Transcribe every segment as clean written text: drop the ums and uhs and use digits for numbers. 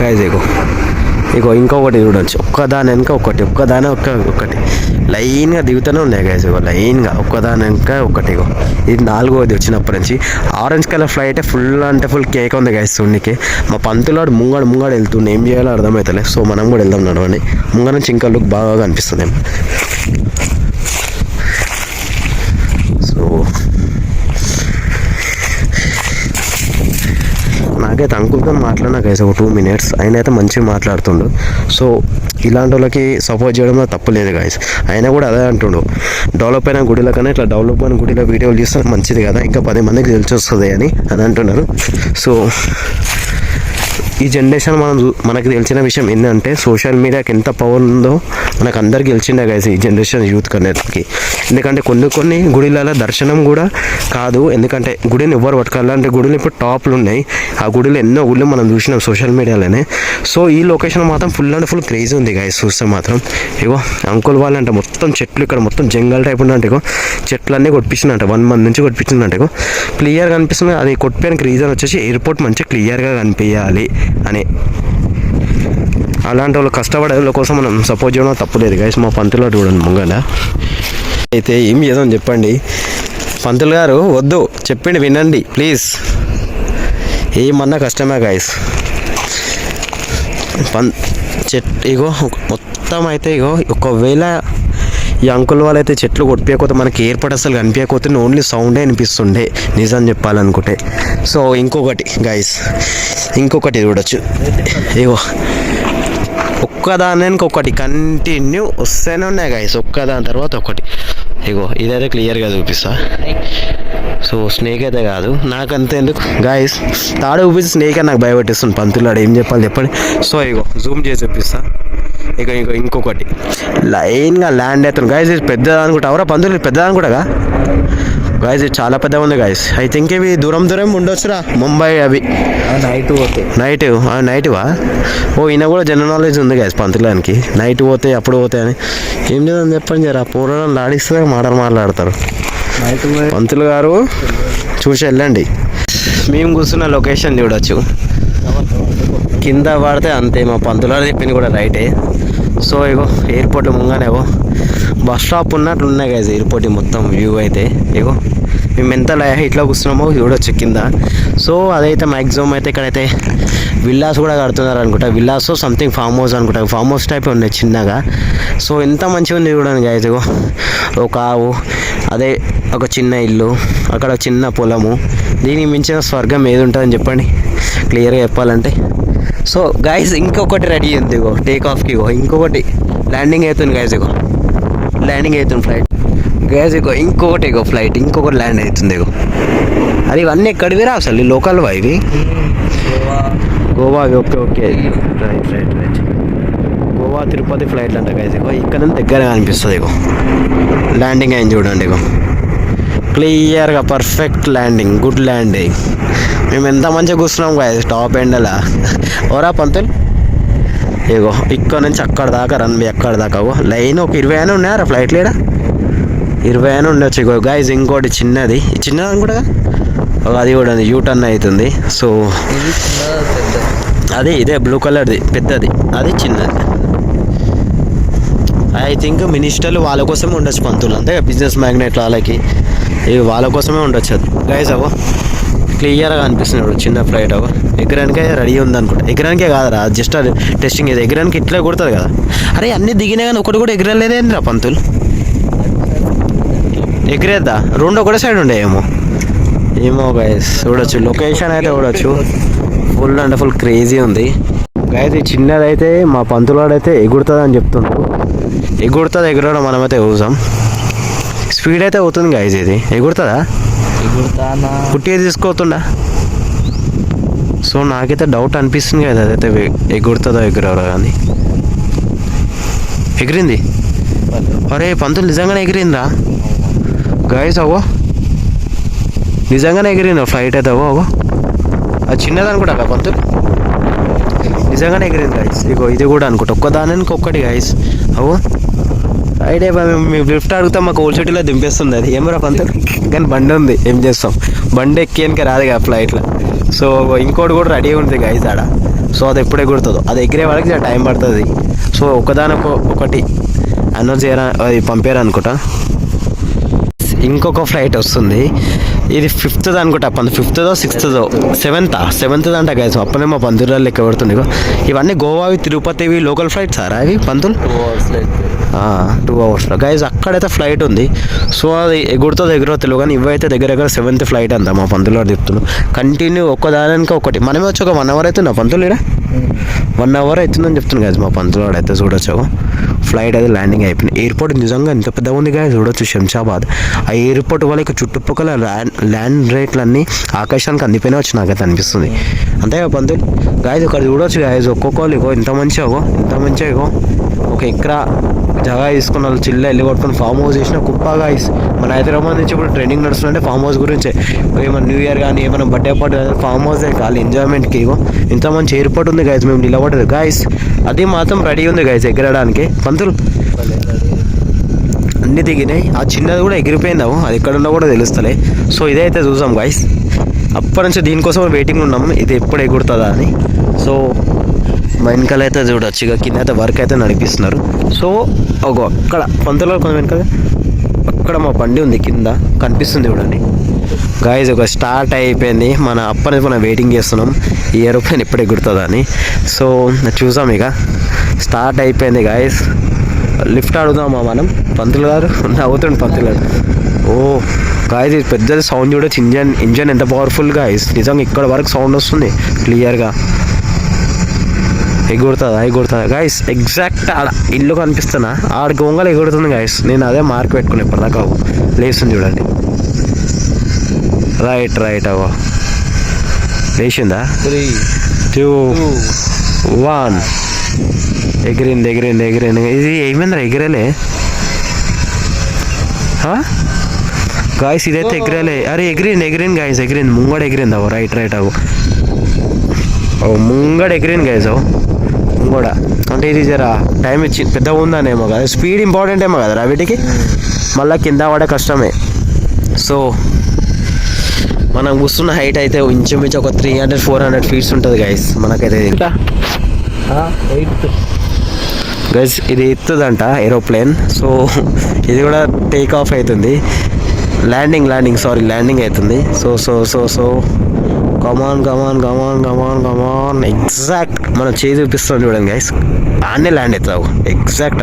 Guys ఇగో ఇంకొకటి చూడొచ్చు, ఒక్కదాని వెనక ఒక్కటి లైన్గా దిగుతూనే ఉన్నాయి గైస్. ఇగో లైన్గా ఒక్కదాని వెనక ఒకటి. ఇగో ఇది 4వది వచ్చినప్పటి నుంచి. ఆరెంజ్ కలర్ ఫ్లైట్ ఫుల్ అంటే ఫుల్ కేక్ ఉంది గైస్ చూడడానికి. మా పంతులాడు ముంగడు వెళ్తుండే, ఏం చేయాలో అర్థమవుతలే. సో మనం కూడా వెళ్దాం నడవండి. ముంగ నుంచి ఇంకా లుక్ బాగా అనిపిస్తుంది. సో నాకైతే అంకుల్తో మాట్లాడినా గైస్ ఒక 2 minutes. ఆయన అయితే మంచిగా మాట్లాడుతుండు. సో ఇలాంటి వాళ్ళకి సపోర్ట్ చేయడంలో తప్పులేదు గైస్. ఆయన కూడా అదే అంటుండు, డెవలప్ అయిన గుడిలో కన్నా ఇట్లా డెవలప్ అయిన గుడిలో వీడియోలు తీస్తే మంచిది కదా, ఇంకా 10 మందికి తెలిసి వస్తుంది అని అంటున్నారు. సో ఈ జనరేషన్ మనకు తెలిసిన విషయం ఏంటంటే సోషల్ మీడియాకి ఎంత పవర్ ఉందో మనకు అందరికి తెలిసిందే గైస్ ఈ జనరేషన్ యూత్ కనేటికి. ఎందుకంటే కొన్ని గుడిలలో దర్శనం కూడా కాదు, ఎందుకంటే గుడిని ఎవరు పట్టుకోవాలంటే గుడిలు ఇప్పుడు టాప్లు ఉన్నాయి. ఆ గుడిలో ఎన్నో గుళ్ళు మనం చూసినాం సోషల్ మీడియాలోనే. సో ఈ లొకేషన్ మాత్రం ఫుల్ అంటే ఫుల్ క్రేజీ ఉంది గైస్. చూస్తే మాత్రం ఇగో అంకుల్ వాళ్ళంటే మొత్తం చెట్లు, ఇక్కడ మొత్తం జంగల్ టైప్ ఉందంటే ఇగో చెట్లన్నీ కొట్టించిందంట, 1 month నుంచి కొట్టించిందంట. ఇగో క్లియర్గా కనిపిస్తుంది. అది కొట్టిపోయిన రీజన్ వచ్చేసి ఎయిర్పోర్ట్ మంచిగా క్లియర్గా కనిపించాలి అని. అలాంటి వాళ్ళు కష్టపడే వాళ్ళ కోసం మనం సపోర్ట్ చేయడం తప్పులేదు గైస్. మా పంతులు చూడండి ముంగల అయితే ఏం చేద్దాం చెప్పండి. పంతులు గారు వద్దు చెప్పిండి వినండి ప్లీజ్. ఏమన్నా కష్టమే గైస్. ఇగో మొత్తం అయితే ఇగో ఒకవేళ ఈ అంకుల్ వాళ్ళైతే చెట్లు కొట్టిపోయకపోతే మనకి ఏర్పాటు అసలు కనిపించకపోతే ఓన్లీ సౌండే అనిపిస్తుండే నిజం చెప్పాలనుకుంటే. సో ఇంకొకటి చూడొచ్చు. ఇగో ఒక్కదాని ఒకటి కంటిన్యూ వస్తూనే ఉన్నాయి గైస్, ఒక్కదాని తర్వాత ఒకటి. ఇగో ఇదైతే క్లియర్గా చూపిస్తా. సో స్నేక్ అయితే కాదు, నాకంతే ఎందుకు గైస్, తాడు చూపిస్తే స్నేక్ అని నాకు భయపెట్టిస్తుంది పంతులాడు. ఏం చెప్పాలి చెప్పండి. సో ఇగో జూమ్ చేసి చూపిస్తా. ఇంకొకటి లైన్గా ల్యాండ్ అవుతుంది గైస్. ఇది పెద్దదా అనుకుంటా, అవరా పంతులు పెద్దదా అనుకుంటా గైస్. ఇది చాలా పెద్దగా ఉంది గైస్. ఐ థింక్ ఇవి దూరం ఉండొచ్చురా, ముంబై అవి. నైట్వా? ఓ ఈయన కూడా జనరల్ నాలెడ్జ్ ఉంది గైస్ పంతులానికి. నైట్ పోతే అప్పుడు పోతే అని ఏం లేదని చెప్పండి. జర పూర్వం లాడిస్తే మాట్లాడతారు పంతులు గారు. చూసి వెళ్ళండి. మేము కూర్చున్న లొకేషన్ చూడొచ్చు, కింద పడితే అంతే. మా పంతులు గారు చెప్పింది కూడా రైటే. సో ఇగో ఎయిర్పోర్ట్ ముంగానే బస్ స్టాప్ ఉన్నట్లు ఉన్నాయి గైస్ ఎయిర్పోర్ట్ మొత్తం వ్యూ అయితే. ఇగో మేము ఎంత హైట్లో కూర్చున్నామో చూడొచ్చు కింద. సో అదైతే మ్యాక్సిమం అయితే ఇక్కడైతే విల్లాస్ కూడా కడుతున్నారు అనుకుంటా. విల్లాస్ సంథింగ్ ఫామ్ హౌస్ అనుకుంటా, ఫామ్ హౌస్ టైప్ ఉన్నాయి చిన్నగా. సో ఎంత మంచిగా ఉంది చూడండి గైస్. ఇగో ఒక ఆవు, అదే ఒక చిన్న ఇల్లు, అక్కడ చిన్న పొలము. దీనికి మించిన స్వర్గం ఏది ఉంటుందని చెప్పండి క్లియర్గా చెప్పాలంటే. సో గైస్ ఇంకొకటి రెడీ ఉంది. ఇగో టేక్ ఆఫ్కి ఇంకొకటి ల్యాండింగ్ అవుతుంది గైస్. ల్యాండింగ్ అవుతుంది ఫ్లైట్ గైస్. ఇంకొకటి ఫ్లైట్ ఇంకొకటి ల్యాండ్ అవుతుంది. అది ఇవన్నీ ఎక్కడివిరా అసలు లోకల్ ఇవి? గోవా. Okay right. గోవా తిరుపతి ఫ్లైట్లు అంట గైస్. ఇక్కడ నుంచి దగ్గరగా అనిపిస్తుంది. ల్యాండింగ్ అయింది చూడండి. క్లియర్గా పర్ఫెక్ట్ ల్యాండింగ్, గుడ్ ల్యాండింగ్. మేము ఎంత మంచిగా కూర్చున్నాం గైస్ టాప్ ఎండలా. ఓరా పంతులు ఇక్కడ నుంచి అక్కడ దాకా రన్వే, అక్కడ దాకా లైన్ ఒక 20 అయినా ఉన్నాయా ఫ్లైట్లు? ఇక్కడ 20 అయినా ఉండొచ్చు. గైస్ ఇంకోటి చిన్నది అనుకుంటా, అది కూడా యూటర్న్ అవుతుంది. సో అది ఇదే బ్లూ కలర్ది పెద్దది, అది చిన్నది. ఐ థింక్ మినిస్టర్లు వాళ్ళ కోసమే ఉండొచ్చు పంతులు, అంతే బిజినెస్ మ్యాగ్నెట్ వాళ్ళకి, ఇవి వాళ్ళ కోసమే ఉండొచ్చు. అది గైస్ క్లియర్గా అనిపిస్తున్నాడు చిన్న ఫ్లైట్. ఎగరానికే రెడీ ఉంది అనుకుంటా. ఎగరానికే కాదురా, జస్ట్ అది టెస్టింగ్. ఇది ఎగరానికి ఇట్లా కొడుతుంది కదా. అరే అన్నీ దిగినా కానీ ఒకటి కూడా ఎగరలేదేంద్రా పంతులు. ఎగిరేద్దా? రెండు ఒకటే సైడ్ ఉండే ఏమో గైస్. చూడొచ్చు లొకేషన్ అయితే చూడొచ్చు, ఫుల్ అంటే ఫుల్ క్రేజీ ఉంది గైస్. ఈ చిన్నదైతే మా పంతులాడైతే ఎగురుతుంది అని చెప్తుండ్రు. ఎగురడం మనమైతే చూసాం. స్పీడ్ అయితే అవుతుంది గైస్. ఇది ఎగురుతుందా? పుట్టిగా తీసుకోతుండా? సో నాకైతే డౌట్ అనిపిస్తుంది కదా, అదైతే ఎగురుతుందో ఎగురవరా కానీ. ఎగిరింది. అరే పంతులు నిజంగానే ఎగిరిందా గైస్? నిజంగానే ఎగిరిందా ఫ్లైట్ అయితే? అది చిన్నది అనుకుంటా కదా పంతులు, నిజంగానే ఎగిరింది గైస్. ఇది కూడా అనుకుంటా, ఒక్కదానికి ఒక్కటి గైస్. ఐడియా మేము లిఫ్ట్ అడుగుతాం, మాకు ఓల్డ్ సిటీలో దింపేస్తుంది అది. ఏమరా పంతులు? కానీ బండి ఉంది, ఏం చేస్తాం, బండి ఎక్కేయడానికి రాదు కదా ఫ్లైట్లో. సో ఇంకోటి కూడా రెడీ ఉంది గైస్ ఆడ. సో అది ఎప్పుడు ఎగురుతుందో అది ఎగిరే వరకు చాలా టైం పడుతుంది. సో ఒకటి అనౌన్స్ చేయరా అది పంపారు అనుకుంటా. ఇంకొక ఫ్లైట్ వస్తుంది, ఇది 5th అనుకుంటా, 5th 6th 7th అంట గైస్. అప్పనే మా పంతులు లెక్క పెడుతుంది. ఇవన్నీ గోవా తిరుపతివి లోకల్ ఫ్లైట్స్ సార్ అవి పంతులు 2 hours గైస్. అక్కడైతే ఫ్లైట్ ఉంది. సో అది ఎగురుతో తెలియదు కానీ ఇవైతే దగ్గర 7th ఫ్లైట్ అంట మా పంతులు వాడు చెప్తున్నాడు. కంటిన్యూ ఒక్కదానికి ఒకటి. మనమే వచ్చి ఒక 1 hour అవుతుందా పంతులు ఇక్కడ 1 hour అవుతుందని చెప్తున్నాను గైస్ మా పంతులు వాడు అయితే. చూడొచ్చు ఫ్లైట్ అయితే ల్యాండింగ్ అయిపోయింది. ఎయిర్పోర్ట్ నిజంగా ఎంత పెద్దగా ఉంది గైస్. చూడొచ్చు శంషాబాద్. ఆ ఎయిర్పోర్ట్ వల్ల ఇక చుట్టుపక్కల ల్యాండ్ రేట్లన్నీ ఆకాశానికి అందిపోయినా వచ్చి నాకైతే అనిపిస్తుంది. అంతేగా పంతులు గాయస్. ఇక్కడ చూడొచ్చు గాయస్ ఒక్కొక్కరు ఇంత మంచిగా ఒక ఎకరా జగా తీసుకున్న వాళ్ళు చిల్ల వెళ్ళి కొట్టుకుని ఫామ్ హౌస్ చేసిన కుప్ప గాయస్. మన హైదరాబాద్ నుంచి ఇప్పుడు ట్రెండింగ్ నడుస్తుందంటే ఫామ్ హౌస్ గురించే. ఏమైనా న్యూ ఇయర్ కానీ ఏమైనా బర్త్డే పార్టీ ఫామ్ హౌస్ కాదు ఎంజాయ్మెంట్కి. ఇంత మంచి ఎయిర్పోర్ట్ ఉంది గాయస్. మేము నిలబడదు గాయస్. అది మాత్రం రెడీ ఉంది గాయస్ ఎగరడానికి. పంతులు అన్నీ దిగినాయి. ఆ చిన్నది కూడా ఎగిరిపోయిందాము, అది ఎక్కడున్నా కూడా తెలుస్తలే. సో ఇదైతే చూసాం గాయస్. అప్పటి నుంచి దీనికోసం వెయిటింగ్ ఉన్నాం ఇది ఎప్పుడు ఎగురుతుందా అని. సో మా వెనకాల అయితే చూడొచ్చు ఇక కింద అయితే వర్క్ అయితే నడిపిస్తున్నారు. సో అక్కడ పంతులో కొంచెం వెనకాల అక్కడ మా బండి ఉంది కింద కనిపిస్తుంది చూడండి గాయస్. ఒక స్టార్ట్ అయిపోయింది. అప్పటి మనం వెయిటింగ్ చేస్తున్నాం ఈ ఏరోప్లేన్ ఎప్పుడు ఎగురుతుందా అని. సో చూసాం ఇక స్టార్ట్ అయిపోయింది గాయస్. లిఫ్ట్ అడుగుదామా మనం? పంతులు గారు నవ్వుతుండు పంతులు గారు. ఓ గాయస్ ఇది పెద్దది సౌండ్ చూడొచ్చు. ఇంజన్ ఎంత పవర్ఫుల్ గాయస్. నిజంగా ఇక్కడ వరకు సౌండ్ వస్తుంది క్లియర్గా. ఎగురుతుందా గాయస్. ఎగ్జాక్ట్ ఆడ ఇల్లు కనిపిస్తున్నా ఆడ గొంగలు ఎగురుతుంది గాయస్. నేను అదే మార్క్ పెట్టుకుని ఇప్పటిదాకా లేస్తుంది చూడండి. రైట్ అవో లేచిందా? 3, 2, 1 ఎగిరింది. ఇది ఏమైందా ఎగిరేలే గాయస్. ఇదైతే ఎగిరేలే. అరే ఎగిరింది గాయస్. ఎగిరింది ముంగడ ఎగిరింది. అవో రైట్ అవో ముంగడ ఎగిరింది గాయస్. ముంగడ అంటే ఇది జర టైం ఇచ్చి పెద్దగా ఉందనేమో కదా. స్పీడ్ ఇంపార్టెంట్ ఏమో కదా వీటికి. మళ్ళీ కింద పడే కష్టమే. సో మనం కూర్చున్న హైట్ అయితే ఇంచుమించు ఒక 300-400 feet ఉంటుంది గైస్. మనకైతే గైస్ ఇది ఎత్తుదంట ఏరోప్లేన్. సో ఇది కూడా టేక్ ఆఫ్ అవుతుంది. ల్యాండింగ్ అవుతుంది. సో కమాన్ ఎగ్జాక్ట్ మనం చేయి చూపిస్తాం చూడండి గైస్. ఆడనే ల్యాండ్ అవుతావు ఎగ్జాక్ట్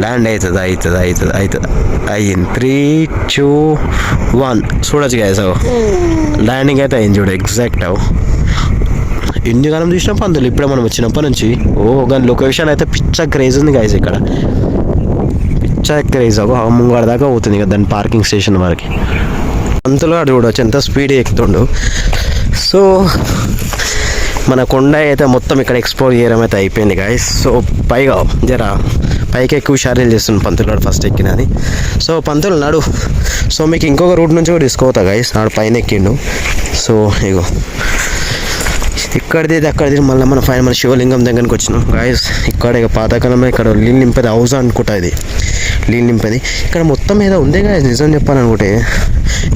ల్యాండ్ అవుతుంది. అయ్యింది 3, 2, 1 చూడొచ్చు గైస్. ల్యాండింగ్ అయితే అయింది చూడు ఎగ్జాక్ట్. ఎన్ని కాలం చూసినా పందులు ఇప్పుడే మనం వచ్చినప్పటి నుంచి. కానీ లొకేషన్ అయితే పిచ్చ క్రేజ్ ఉంది గైస్. ఇక్కడ పిచ్చ క్రేజ్ ముంగడ దాకా పోతుంది కదా దాని పార్కింగ్ స్టేషన్ వరకు. పంతులు గారు చూడవచ్చు ఎంత స్పీడ్ ఎక్కుతుండు. సో మన కొండ అయితే మొత్తం ఇక్కడ ఎక్స్ప్లోర్ చేయడం అయితే అయిపోయింది గాయస్. సో పైగా పైకి ఎక్కువ షారీలు చేస్తుంది పంతులు గారు ఫస్ట్ ఎక్కినది. సో పంతులు నాడు. సో మీకు ఇంకొక రూట్ నుంచి కూడా తీసుకోవతా గాయస్. నాడు పైన ఎక్కిండు. సో ఇగో ఇక్కడిది అక్కడిది మళ్ళీ మన శివలింగం దగ్గరికి వచ్చినాం గాయస్. ఇక్కడ ఇక పాతకాలంలో ఇక్కడ నీళ్ళు నింపేది హౌస్ అనుకుంటా. ఇది నీళ్ళు నింపేది ఇక్కడ మొత్తం ఏదో ఉంది గాయస్. నిజం చెప్పాలనుకుంటే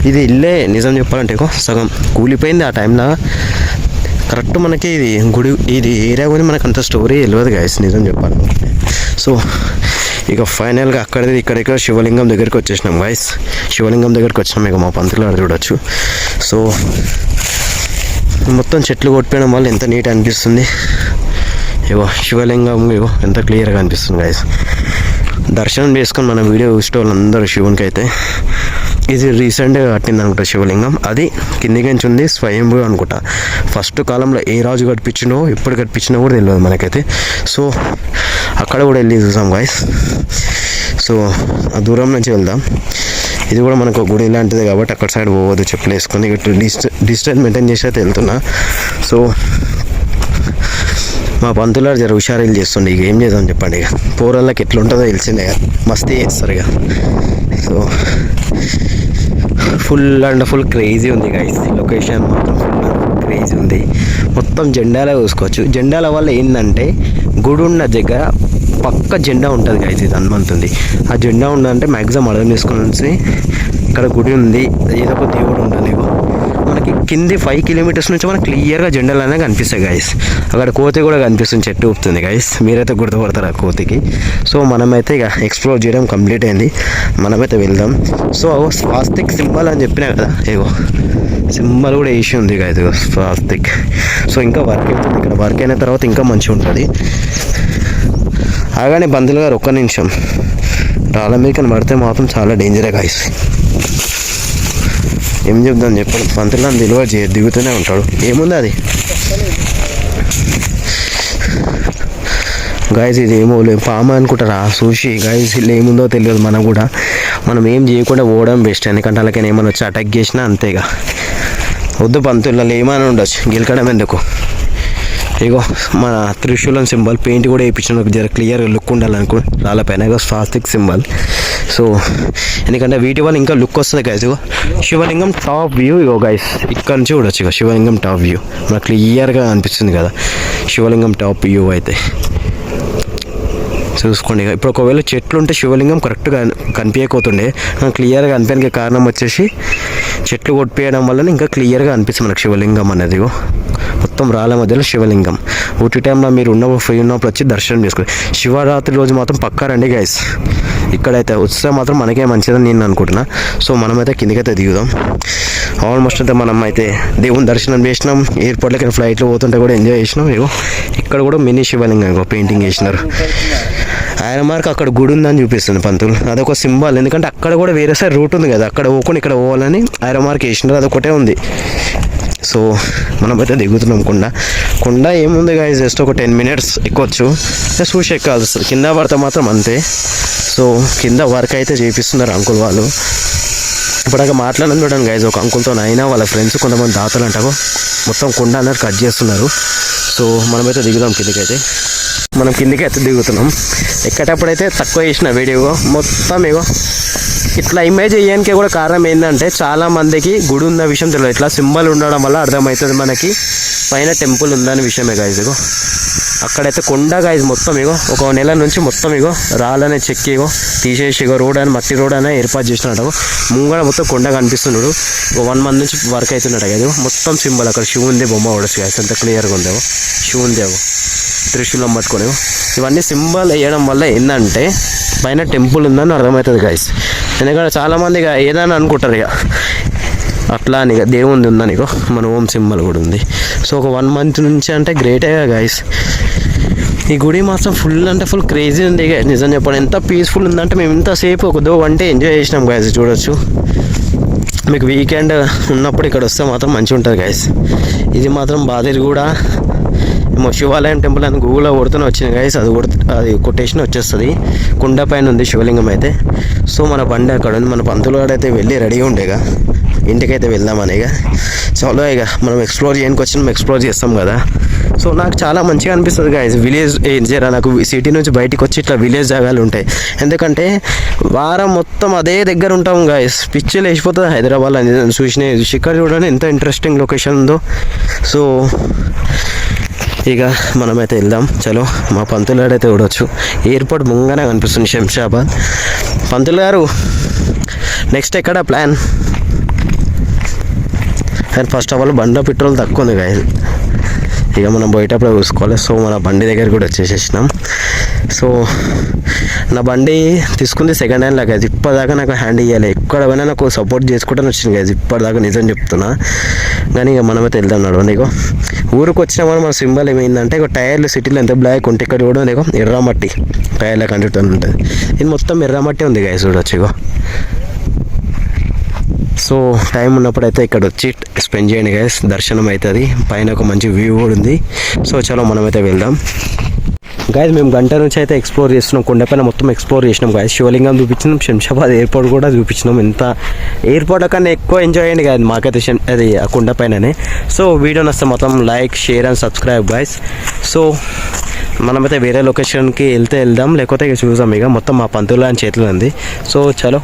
ఇది ఇల్లే నిజం చెప్పాలంటే సగం కూలిపోయింది ఆ టైంలో. కరెక్ట్ మనకి ఇది ఏరియా గురించి మనకు అంత స్టోరీ తెలియదు గాయస్ నిజం చెప్పాలనుకుంటే. సో ఇక ఫైనల్గా ఇక్కడ శివలింగం దగ్గరికి వచ్చేసినాం గాయస్. శివలింగం దగ్గరికి వచ్చినాం. ఇక మా పంతులు గారు చూడొచ్చు. సో మొత్తం చెట్లు కొట్టిపోయడం వల్ల ఎంత నీట్ అనిపిస్తుంది. శివలింగం ఎంత క్లియర్గా అనిపిస్తుంది గాయస్. దర్శనం చేసుకొని మన వీడియో చూసే వాళ్ళందరూ శివునికి అయితే ఇది రీసెంట్గా కట్టింది అనుకుంటా శివలింగం. అది కిందికి నుంచి ఉంది స్వయంభూ అనుకుంటా. ఫస్ట్ కాలంలో ఏ రాజు కట్టించినో ఎప్పుడు కట్టించినో కూడా తెలియదు మనకైతే. సో అక్కడ కూడా వెళ్ళి చూసాం గాయస్. సో ఆ దూరం నుంచి వెళ్దాం. ఇది కూడా మనకు గుడి లాంటిది కాబట్టి అక్కడ సైడ్ పోవద్దు చెప్పులు వేసుకొని. ఇటు డిస్టెన్స్ మెయింటైన్ చేసి అయితే వెళ్తున్నా. సో మా పంతులు జర హుషారీలు చేస్తుండే. ఇక ఏం చేద్దాం చెప్పండి. ఇక పోరళ్ళకి ఎట్లుంటుందో తెలిసిందే కదా. మస్తీ చేస్తారు ఇక. సో ఫుల్ క్రేజీ ఉంది గైస్. లొకేషన్ మాత్రం ఫుల్ క్రేజీ ఉంది. మొత్తం జెండాలే చూసుకోవచ్చు. జెండాల వల్ల ఏంటంటే గుడి ఉన్న దగ్గర పక్క జెండా ఉంటుంది గైస్. ఇది హనుమంతుంది. ఆ జెండా ఉందంటే మ్యాక్సిమం అర్థం చేసుకుని ఇక్కడ గుడి ఉంది, ఏదో ఒక దేవుడు ఉంటుంది. మనకి కింది 5 కిలోమీటర్స్ నుంచి మనకు క్లియర్గా జెండాలు అనేవి కనిపిస్తాయి గైస్. అక్కడ కోతి కూడా కనిపిస్తుంది, చెట్టు ఊపుతుంది గైస్. మీరైతే గుర్తుపడతారు ఆ కోతికి. సో మనమైతే ఇక ఎక్స్ప్లోర్ చేయడం కంప్లీట్ అయింది, మనమైతే వెళ్దాం. సో స్వాస్తిక్ సింబల్ అని చెప్పినా కదా, ఏగో సింబల్ కూడా వేసి ఉంది గైస్, స్వాస్తిక్. సో ఇంకా వర్క్ అవుతుంది ఇక్కడ, వర్క్ అయిన తర్వాత ఇంకా మంచిగా ఉంటుంది. అలాగని పంతులు గారు ఒక్క నిమిషం, రాళ్ళ మీద పడితే మాత్రం చాలా డేంజరే గాయస్. ఏం చెప్దాం చెప్పండి, పంతులు అని నిలువ దిగుతూనే ఉంటాడు. ఏముంది అది గాయస్, ఇది ఏమో పాము అనుకుంటారా చూసి గాయస్, ఇలా ఏముందో తెలియదు. మనం కూడా మనం ఏం చేయకుండా పోవడం బెస్ట్, ఎందుకంటే అలాగే ఏమైనా వచ్చి అటాక్ చేసినా అంతేగా. వద్దు పంతుల్లో ఏమైనా ఉండొచ్చు, గెలకడం ఎందుకు. ఇగో మన త్రిశూలం సింబల్ పెయింట్ కూడా వేయించిన, జర క్లియర్గా లుక్ ఉండాలనుకో రాళ్ళపైన. ఇగో స్వాస్తిక్ సింబల్. సో ఎందుకంటే వీటి వల్ల ఇంకా లుక్ వస్తుంది గైస్. ఇగో శివలింగం టాప్ వ్యూ, ఇగో గైస్ ఇక్కడ నుంచి చూడొచ్చు. ఇక శివలింగం టాప్ వ్యూ మనకు క్లియర్గా అనిపిస్తుంది కదా, శివలింగం టాప్ వ్యూ అయితే చూసుకోండి. ఇప్పుడు ఒకవేళ చెట్లు ఉంటే శివలింగం కరెక్ట్గా కనిపించకపోతుండే, క్లియర్గా కనిపించే కారణం వచ్చేసి చెట్లు కొట్టిపోయడం వల్ల ఇంకా క్లియర్గా అనిపిస్తుంది మనకు శివలింగం అనేది. మొత్తం రాళ్ళ మధ్యలో శివలింగం. ఊటి టైంలో మీరు ఫ్రీ ఉన్నప్పుడు వచ్చి దర్శనం చేసుకోండి. శివరాత్రి రోజు మాత్రం పక్కా రండి గైస్, ఇక్కడైతే వస్తే మాత్రం మనకే మంచిదని నేను అనుకుంటున్నా. సో మనమైతే కిందకైతే దిగుదాం. ఆల్మోస్ట్ అయితే మనం అయితే దేవుని దర్శనం చేసినాం, ఎయిర్పోర్ట్లకి ఫ్లైట్లో పోతుంటే కూడా ఎంజాయ్ చేసినాం. ఇగో ఇక్కడ కూడా మినీ శివలింగం ఇగో పెయింటింగ్ చేసినారు. ఆయన మార్క్ అక్కడ గుడి ఉందని చూపిస్తుంది పంతులు, అదొక సింబల్. ఎందుకంటే అక్కడ కూడా వేరే సైడ్ రూట్ ఉంది కదా, అక్కడ పోకుండా ఇక్కడ పోవాలని ఆయన మార్క్ వేసినారు, అదొకటే ఉంది. సో మనమైతే దిగుతున్నాం. కొండ ఏముంది గాయస్, జస్ట్ ఒక 10 minutes ఎక్కొచ్చు, చూసి ఎక్కాల్సి వస్తుంది. కింద పడితే మాత్రం అంతే. సో కింద వర్క్ అయితే చేపిస్తున్నారు అంకుల్ వాళ్ళు. ఇప్పుడాక మాట్లాడడం చూడండి గైజ్, ఒక అంకుల్తో అయినా వాళ్ళ ఫ్రెండ్స్ కొంతమంది దాతలు అంటారు, మొత్తం కొండ అనేది కట్ చేస్తున్నారు. సో మనమైతే దిగుదాం కిందకైతే. మనం కిందకైతే దిగుతున్నాం. ఎక్కేటప్పుడైతే తక్కువ చేసిన వీడియో మొత్తం ఇగో ఇట్లా ఇమేజ్ చేయడానికి కూడా కారణం ఏంటంటే, చాలా మందికి గుడి ఉన్న విషయం తెలియదు. ఇట్లా సింబల్ ఉండడం వల్ల అర్థమవుతుంది మనకి పైన టెంపుల్ ఉందని విషయమే గాయస్. ఇగో అక్కడైతే కొండ గాయస్, మొత్తం ఇగో ఒక నెల నుంచి మొత్తం ఇగో రాళ్ళనే చెక్కి ఇగో తీసేసి ఇగో రోడ్ అని మట్టి రోడ్ అనే ఏర్పాటు చేసినట్టు ముంగడ మొత్తం కొండ కనిపిస్తున్నాడు. 1 month నుంచి వర్క్ అవుతున్నట్టు కదా, మొత్తం సింబల్. అక్కడ శివుంది బొమ్మ పడచ్చు గాయస్, ఎంత క్లియర్గా ఉందేమో. శివుంది ఏమో త్రిశూలం పట్టుకొని, ఇవన్నీ సింబల్ వేయడం వల్ల ఏంటంటే పైన టెంపుల్ ఉందని అర్థమవుతుంది గాయస్. ఎందుకంటే చాలామంది ఇక ఏదైనా అనుకుంటారు ఇక అట్లా అని, ఇక దేవుంది ఉందని ఇగో మన ఓం సింబల్ కూడా ఉంది. సో ఒక 1 month నుంచి అంటే గ్రేటే గాయస్. ఈ గుడి మాత్రం ఫుల్ అంటే ఫుల్ క్రేజీ ఉంది ఇక, నిజం చెప్పండి. ఎంత పీస్ఫుల్ ఉందంటే మేము ఇంతసేపు ఒక 2 గంటలు ఎంజాయ్ చేసినాం గాయస్. చూడొచ్చు, మీకు వీకెండ్ ఉన్నప్పుడు ఇక్కడ వస్తే మాత్రం మంచిగా ఉంటుంది గాయస్. ఇది మాత్రం బాదిరి కూడా ఏమో శివాలయం టెంపుల్ అని గూగుల్లో కొడుతూనే వచ్చింది గాయస్. అది కొటేషన్ వచ్చేస్తుంది. కొండ పైన ఉంది శివలింగం అయితే. సో మన బండి అక్కడ ఉంది, మన పంతులు అయితే వెళ్ళి రెడీగా ఉండేగా ఇంటికైతే వెళ్దామని. ఇక చాలా ఇక మనం ఎక్స్ప్లోర్ చేయడానికి వచ్చినాం, ఎక్స్ప్లోర్ చేస్తాం కదా. సో నాకు చాలా మంచిగా అనిపిస్తుంది గాయస్. విలేజ్ జరా నాకు సిటీ నుంచి బయటికి వచ్చి ఇట్లా విలేజ్ జాగాలు ఉంటాయి. ఎందుకంటే వారం మొత్తం అదే దగ్గర ఉంటాం గాయస్, పిచ్చిలు వేసిపోతుంది హైదరాబాద్లో చూసిన. ఇక్కడ చూడండి ఎంత ఇంట్రెస్టింగ్ లొకేషన్ ఉందో. సో ఇక మనమైతే వెళ్దాం చలో. మా పంతులు గారు అయితే చూడవచ్చు, ఎయిర్పోర్ట్ ముంగానే కనిపిస్తుంది శంషాబాద్. పంతులు గారు నెక్స్ట్ ఎక్కడ ప్లాన్? కానీ ఫస్ట్ ఆఫ్ ఆల్ బండిలో పెట్రోల్ తక్కువ ఉంది గాయస్, ఇక మనం పోయేటప్పుడు చూసుకోవాలి. సో మన బండి దగ్గర కూడా వచ్చేసేసినాం. సో నా బండి తీసుకుంది సెకండ్ హ్యాండ్ లాగా, ఇప్పటిదాకా నాకు హ్యాండ్ ఇవ్వాలి. ఎక్కడ పోయినా నాకు సపోర్ట్ చేసుకుంటాను వచ్చింది కదా ఇప్పటిదాకా, నిజం చెప్తున్నా. కానీ ఇక మనమైతే వెళ్దాం నడవండి. ఇగో ఊరికి వచ్చినామని మన సింబల్ ఏమైందంటే, ఇక టైర్లు సిటీలో ఎంత బ్లాక్ ఉంటే ఇక్కడ కూడా ఇగో ఎర్రమట్టి టైర్ల కంటితో ఉంటుంది. ఇది మొత్తం ఎర్రమట్టి ఉంది గాయస్, చూడొచ్చు ఇగో. సో టైం ఉన్నప్పుడు అయితే ఇక్కడ వచ్చి స్పెండ్ చేయండి గైస్, దర్శనం అవుతుంది. పైన ఒక మంచి వ్యూ కూడా ఉంది. సో చలో మనమైతే వెళ్దాం గైస్. మేము గంట నుంచి అయితే ఎక్స్ప్లోర్ చేస్తున్నాం, కొండపైన మొత్తం ఎక్స్ప్లోర్ చేసినాం గైస్. శివలింగం చూపించినాం, శంషాబాద్ ఎయిర్పోర్ట్ కూడా చూపించినాం. ఎంత ఎయిర్పోర్ట్ కన్నా ఎక్కువ ఎంజాయ్ అయ్యండి గైస్ మాకైతే అది ఆ కొండపైననే. సో వీడియో నచ్చితే మొత్తం like, share and subscribe guys. So మనమైతే వేరే లొకేషన్కి వెళ్దాం, లేకపోతే ఇక చూసాం. ఇక మొత్తం మా పంతులు అని చేతిలో ఉంది. సో చలో.